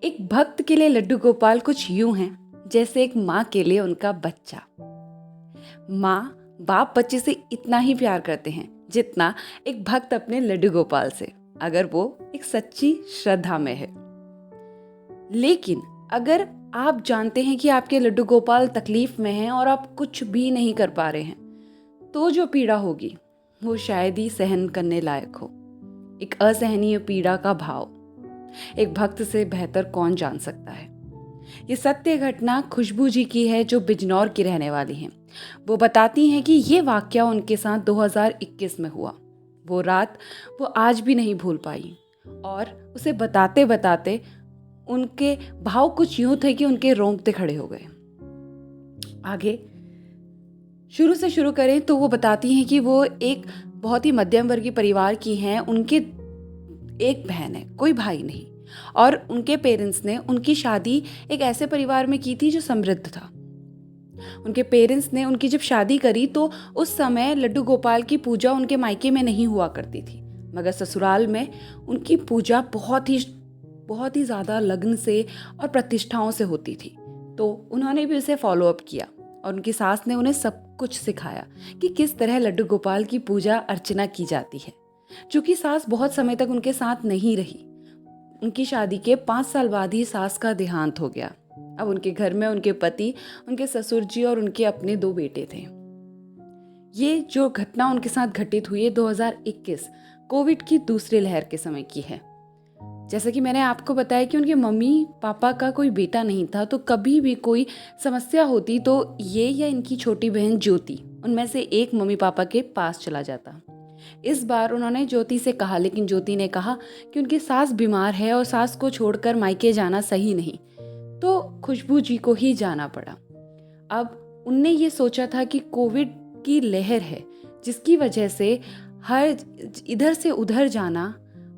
एक भक्त के लिए लड्डू गोपाल कुछ यूं हैं जैसे एक माँ के लिए उनका बच्चा। माँ बाप बच्चे से इतना ही प्यार करते हैं जितना एक भक्त अपने लड्डू गोपाल से, अगर वो एक सच्ची श्रद्धा में है। लेकिन अगर आप जानते हैं कि आपके लड्डू गोपाल तकलीफ में हैं और आप कुछ भी नहीं कर पा रहे हैं, तो जो पीड़ा होगी वो शायद ही सहन करने लायक हो। एक असहनीय पीड़ा का भाव एक भक्त से बेहतर कौन जान सकता है। ये सत्य घटना खुशबू जी की है, जो बिजनौर की रहने वाली हैं। वो बताती हैं कि ये वाकया उनके साथ 2021 में हुआ। वो रात वो आज भी नहीं भूल पाई और उसे बताते बताते उनके भाव कुछ यूं थे कि उनके रोंगटे खड़े हो गए। आगे शुरू से शुरू करें तो वो बताती हैं कि वो एक बहुत ही मध्यम वर्गीय परिवार की हैं। उनके एक बहन है, कोई भाई नहीं, और उनके पेरेंट्स ने उनकी शादी एक ऐसे परिवार में की थी जो समृद्ध था। उनके पेरेंट्स ने उनकी जब शादी करी तो उस समय लड्डू गोपाल की पूजा उनके मायके में नहीं हुआ करती थी, मगर ससुराल में उनकी पूजा बहुत ही ज़्यादा लगन से और प्रतिष्ठाओं से होती थी। तो उन्होंने भी उसे फॉलो अप किया और उनकी सास ने उन्हें सब कुछ सिखाया कि किस तरह लड्डू गोपाल की पूजा अर्चना की जाती है। चूँकि सास बहुत समय तक उनके साथ नहीं रही, उनकी शादी के 5 साल बाद ही सास का देहांत हो गया। अब उनके घर में उनके पति, उनके ससुर जी और उनके अपने 2 बेटे थे। ये जो घटना उनके साथ घटित हुई है 2021 कोविड की दूसरी लहर के समय की है। जैसा कि मैंने आपको बताया कि उनके मम्मी पापा का कोई बेटा नहीं था, तो कभी भी कोई समस्या होती तो ये या इनकी छोटी बहन ज्योति उनमें से एक मम्मी पापा के पास चला जाता। इस बार उन्होंने ज्योति से कहा, लेकिन ज्योति ने कहा कि उनकी सास बीमार है और सास को छोड़कर मायके जाना सही नहीं, तो खुशबू जी को ही जाना पड़ा। अब उनने ये सोचा था कि कोविड की लहर है जिसकी वजह से हर इधर से उधर जाना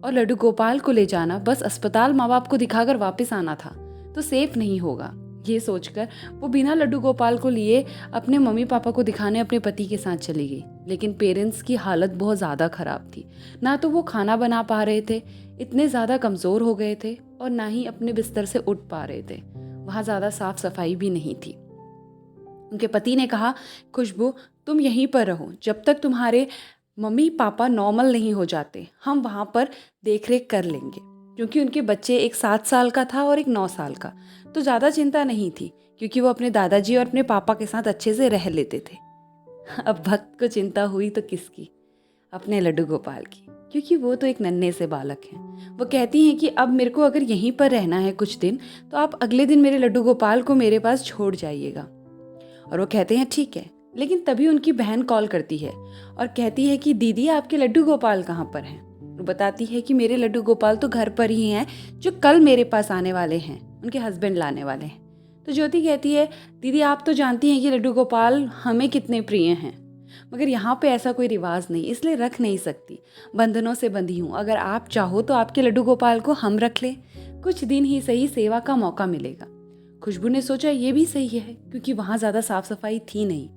और लड्डू गोपाल को ले जाना, बस अस्पताल माँ बाप को दिखाकर वापस आना था, तो सेफ नहीं होगा। ये सोचकर वो बिना लड्डू गोपाल को लिए अपने मम्मी पापा को दिखाने अपने पति के साथ चली गई। लेकिन पेरेंट्स की हालत बहुत ज़्यादा ख़राब थी। ना तो वो खाना बना पा रहे थे, इतने ज़्यादा कमज़ोर हो गए थे, और ना ही अपने बिस्तर से उठ पा रहे थे। वहाँ ज़्यादा साफ सफाई भी नहीं थी। उनके पति ने कहा, खुशबू तुम यहीं पर रहो, जब तक तुम्हारे मम्मी पापा नॉर्मल नहीं हो जाते हम वहाँ पर देख रेख कर लेंगे। क्योंकि उनके बच्चे एक 7 साल का था और एक 9 साल का, तो ज़्यादा चिंता नहीं थी क्योंकि वो अपने दादाजी और अपने पापा के साथ अच्छे से रह लेते थे। अब भक्त को चिंता हुई तो किसकी? अपने लड्डू गोपाल की, क्योंकि वो तो एक नन्हे से बालक हैं। वो कहती हैं कि अब मेरे को अगर यहीं पर रहना है कुछ दिन, तो आप अगले दिन मेरे लड्डू गोपाल को मेरे पास छोड़ जाइएगा। और वो कहते हैं ठीक है। लेकिन तभी उनकी बहन कॉल करती है और कहती है कि दीदी आपके लड्डू गोपाल कहाँ पर हैं? वो बताती है कि मेरे लड्डू गोपाल तो घर पर ही हैं, जो कल मेरे पास आने वाले हैं, उनके हस्बैंड लाने वाले हैं। तो ज्योति कहती है, दीदी आप तो जानती हैं कि लड्डू गोपाल हमें कितने प्रिय हैं, मगर यहाँ पे ऐसा कोई रिवाज नहीं, इसलिए रख नहीं सकती, बंधनों से बंधी हूँ। अगर आप चाहो तो आपके लड्डू गोपाल को हम रख लें, कुछ दिन ही सही सेवा का मौका मिलेगा। खुशबू ने सोचा ये भी सही है, क्योंकि वहाँ ज़्यादा साफ सफाई थी नहीं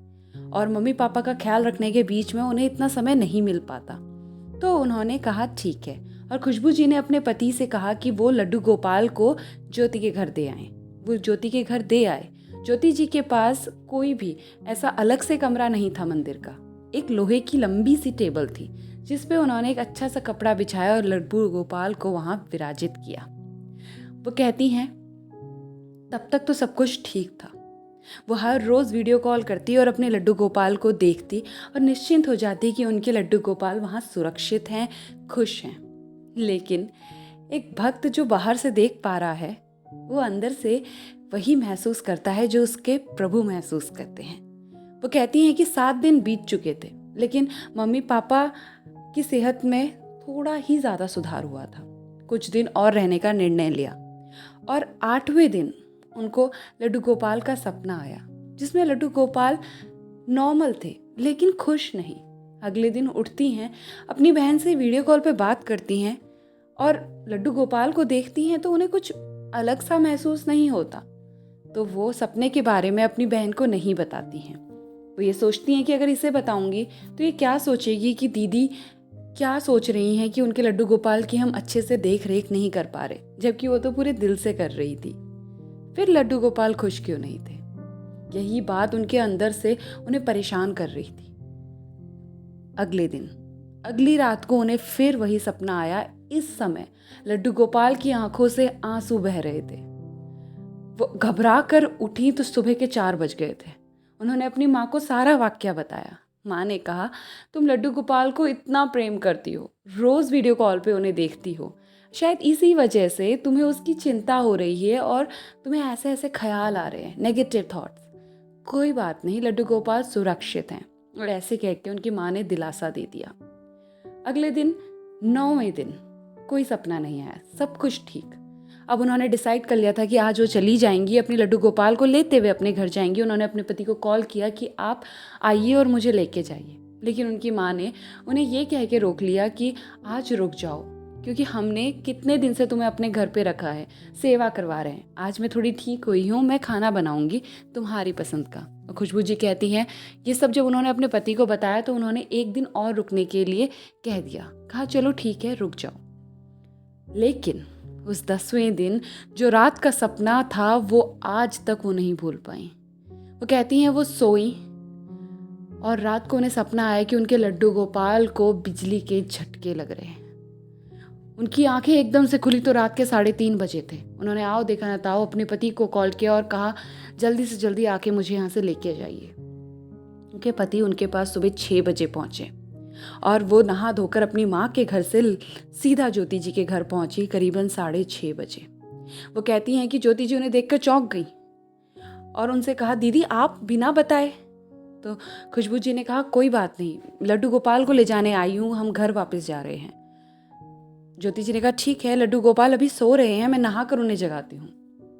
और मम्मी पापा का ख्याल रखने के बीच में उन्हें इतना समय नहीं मिल पाता। तो उन्होंने कहा ठीक है, और खुशबू जी ने अपने पति से कहा कि वो लड्डू गोपाल को ज्योति के घर दे आए। वो ज्योति के घर दे आए। ज्योति जी के पास कोई भी ऐसा अलग से कमरा नहीं था मंदिर का। एक लोहे की लंबी सी टेबल थी जिस पे उन्होंने एक अच्छा सा कपड़ा बिछाया और लड्डू गोपाल को वहां विराजित किया। वो कहती हैं तब तक तो सब कुछ ठीक था। वो हर रोज़ वीडियो कॉल करती और अपने लड्डू गोपाल को देखती और निश्चिंत हो जाती कि उनके लड्डू गोपाल वहाँ सुरक्षित हैं, खुश हैं। लेकिन एक भक्त जो बाहर से देख पा रहा है, वो अंदर से वही महसूस करता है जो उसके प्रभु महसूस करते हैं। वो कहती हैं कि 7 दिन बीत चुके थे, लेकिन मम्मी पापा की सेहत में थोड़ा ही ज़्यादा सुधार हुआ था। कुछ दिन और रहने का निर्णय लिया और 8वें दिन उनको लड्डू गोपाल का सपना आया, जिसमें लड्डू गोपाल नॉर्मल थे लेकिन खुश नहीं। अगले दिन उठती हैं, अपनी बहन से वीडियो कॉल पे बात करती हैं और लड्डू गोपाल को देखती हैं तो उन्हें कुछ अलग सा महसूस नहीं होता। तो वो सपने के बारे में अपनी बहन को नहीं बताती हैं। वो ये सोचती हैं कि अगर इसे बताऊंगी तो ये क्या सोचेगी कि दीदी क्या सोच रही हैं कि उनके लड्डू गोपाल की हम अच्छे से देख रेख नहीं कर पा रहे, जबकि वो तो पूरे दिल से कर रही थी। फिर लड्डू गोपाल खुश क्यों नहीं थे? यही बात उनके अंदर से उन्हें परेशान कर रही थी। अगले दिन, अगली रात को उन्हें फिर वही सपना आया। इस समय लड्डू गोपाल की आंखों से आंसू बह रहे थे। वो घबरा कर उठी तो सुबह के 4 बज गए थे। उन्होंने अपनी माँ को सारा वाकया बताया। माँ ने कहा, तुम लड्डू गोपाल को इतना प्रेम करती हो, रोज़ वीडियो कॉल पे उन्हें देखती हो, शायद इसी वजह से तुम्हें उसकी चिंता हो रही है और तुम्हें ऐसे ऐसे ख्याल आ रहे हैं, नेगेटिव थॉट्स। कोई बात नहीं, लड्डू गोपाल सुरक्षित हैं। और ऐसे कह के उनकी माँ ने दिलासा दे दिया। अगले दिन 9वें दिन कोई सपना नहीं आया, सब कुछ ठीक। अब उन्होंने डिसाइड कर लिया था कि आज वो चली जाएंगी, अपने लड्डू गोपाल को लेते हुए अपने घर जाएंगी। उन्होंने अपने पति को कॉल किया कि आप आइए और मुझे लेके जाइए, लेकिन उनकी माँ ने उन्हें ये कह के रोक लिया कि आज रुक जाओ, क्योंकि हमने कितने दिन से तुम्हें अपने घर पे रखा है, सेवा करवा रहे हैं। आज मैं थोड़ी ठीक हुई हूँ, मैं खाना बनाऊंगी तुम्हारी पसंद का। और खुशबू जी कहती हैं, ये सब जब उन्होंने अपने पति को बताया तो उन्होंने एक दिन और रुकने के लिए कह दिया, कहा चलो ठीक है रुक जाओ। लेकिन उस 10वें दिन जो रात का सपना था वो आज तक वो नहीं भूल पाई। वो कहती हैं वो सोई और रात को उन्हें सपना आया कि उनके लड्डू गोपाल को बिजली के झटके लग रहे हैं। उनकी आंखें एकदम से खुली तो रात के 3:30 बजे थे। उन्होंने आओ देखा ना ताओ अपने पति को कॉल किया और कहा जल्दी से जल्दी आके मुझे यहाँ से लेके जाइए। उनके पति उनके पास सुबह 6 बजे पहुंचे और वो नहा धोकर अपनी माँ के घर से सीधा ज्योति जी के घर पहुंची करीबन 6:30 बजे। वो कहती हैं कि ज्योति जी उन्हें देखकर चौंक गई और उनसे कहा, दीदी आप बिना बताए? तो खुशबू जी ने कहा, कोई बात नहीं, लड्डू गोपाल को ले जाने आई हूँ, हम घर वापस जा रहे हैं। ज्योति जी ने कहा, ठीक है, लड्डू गोपाल अभी सो रहे हैं, मैं नहा कर उन्हें जगाती हूँ।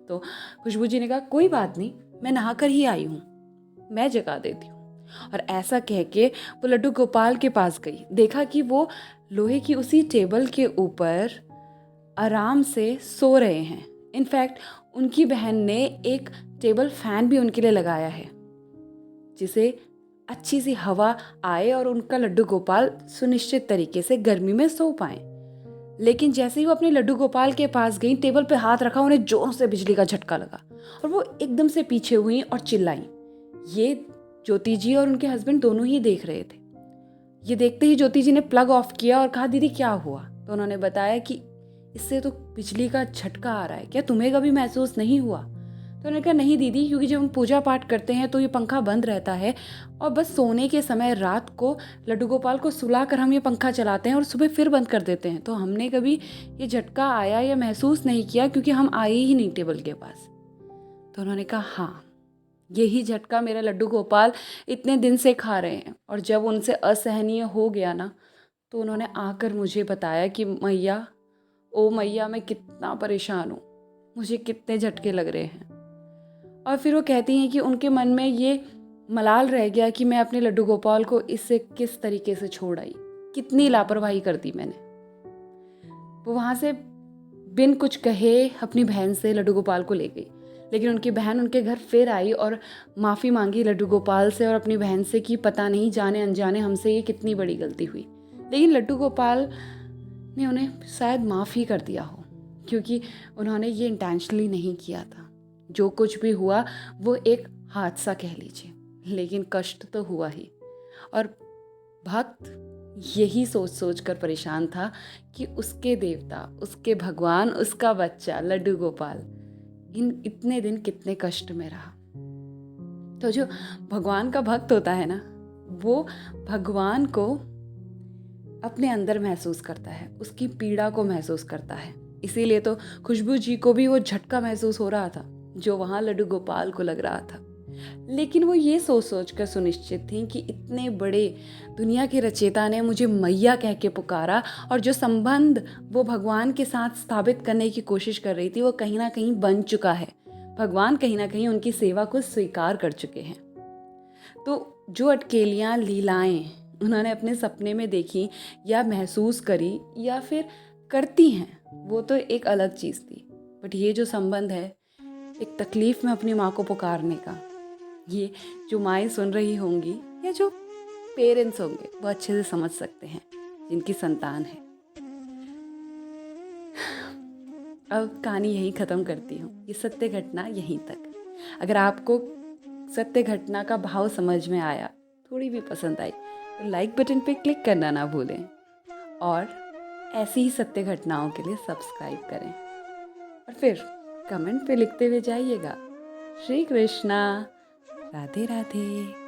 तो खुशबू जी ने कहा, कोई बात नहीं, मैं नहा कर ही आई हूँ, मैं जगा देती हूँ। और ऐसा कह के वो लड्डू गोपाल के पास गई। देखा कि वो लोहे की उसी टेबल के ऊपर आराम से सो रहे हैं। इनफैक्ट उनकी बहन ने एक टेबल फैन भी उनके लिए लगाया है, जिसे अच्छी सी हवा आए और उनका लड्डू गोपाल सुनिश्चित तरीके से गर्मी में सो पाए। लेकिन जैसे ही वो अपने लड्डू गोपाल के पास गई, टेबल पे हाथ रखा, उन्हें जोर से बिजली का झटका लगा और वो एकदम से पीछे हुई और चिल्लाई। ये ज्योति जी और उनके हस्बैंड दोनों ही देख रहे थे। ये देखते ही ज्योति जी ने प्लग ऑफ किया और कहा, दीदी क्या हुआ? तो उन्होंने बताया कि इससे तो बिजली का झटका आ रहा है, क्या तुम्हें कभी महसूस नहीं हुआ? तो उन्होंने कहा, नहीं दीदी, क्योंकि जब हम पूजा पाठ करते हैं तो ये पंखा बंद रहता है और बस सोने के समय रात को लड्डू गोपाल को सुला कर हम ये पंखा चलाते हैं और सुबह फिर बंद कर देते हैं, तो हमने कभी ये झटका आया या महसूस नहीं किया, क्योंकि हम आए ही नहीं टेबल के पास। तो उन्होंने कहा, हाँ, यही झटका मेरा लड्डू गोपाल इतने दिन से खा रहे हैं। और जब उनसे असहनीय हो गया ना, तो उन्होंने आकर मुझे बताया कि मैया, ओ मैया, मैं कितना परेशान हूँ, मुझे कितने झटके लग रहे हैं। और फिर वो कहती हैं कि उनके मन में ये मलाल रह गया कि मैं अपने लड्डू गोपाल को इससे किस तरीके से छोड़ आई, कितनी लापरवाही कर दी मैंने। वो वहाँ से बिन कुछ कहे अपनी बहन से लड्डू गोपाल को ले गई, लेकिन उनकी बहन उनके घर फिर आई और माफ़ी मांगी लड्डू गोपाल से और अपनी बहन से कि पता नहीं जाने अनजाने हमसे ये कितनी बड़ी गलती हुई। लेकिन लड्डू गोपाल ने उन्हें शायद माफ़ ही कर दिया हो, क्योंकि उन्होंने ये इंटेंशनली नहीं किया था। जो कुछ भी हुआ वो एक हादसा कह लीजिए, लेकिन कष्ट तो हुआ ही। और भक्त यही सोच सोच कर परेशान था कि उसके देवता, उसके भगवान, उसका बच्चा लड्डू गोपाल इतने दिन कितने कष्ट में रहा। तो जो भगवान का भक्त होता है ना, वो भगवान को अपने अंदर महसूस करता है, उसकी पीड़ा को महसूस करता है। इसीलिए तो खुशबू जी को भी वो झटका महसूस हो रहा था जो वहाँ लड्डू गोपाल को लग रहा था। लेकिन वो ये सोच सोच कर सुनिश्चित थी कि इतने बड़े दुनिया के रचयिता ने मुझे मैया कह के पुकारा, और जो संबंध वो भगवान के साथ स्थापित करने की कोशिश कर रही थी वो कहीं ना कहीं बन चुका है। भगवान कहीं ना कहीं उनकी सेवा को स्वीकार कर चुके हैं। तो जो अटकेलियाँ, लीलाएं उन्होंने अपने सपने में देखी या महसूस करी या फिर करती हैं, वो तो एक अलग चीज़ थी। बट ये जो संबंध है एक तकलीफ़ में अपनी माँ को पुकारने का, ये जो माएँ सुन रही होंगी या जो पेरेंट्स होंगे वो अच्छे से समझ सकते हैं जिनकी संतान है। अब कहानी यहीं ख़त्म करती हूँ, ये सत्य घटना यहीं तक। अगर आपको सत्य घटना का भाव समझ में आया, थोड़ी भी पसंद आई, तो लाइक बटन पे क्लिक करना ना भूलें और ऐसी ही सत्य घटनाओं के लिए सब्सक्राइब करें और फिर कमेंट पे लिखते हुए जाइएगा। श्री कृष्णा, राधे राधे।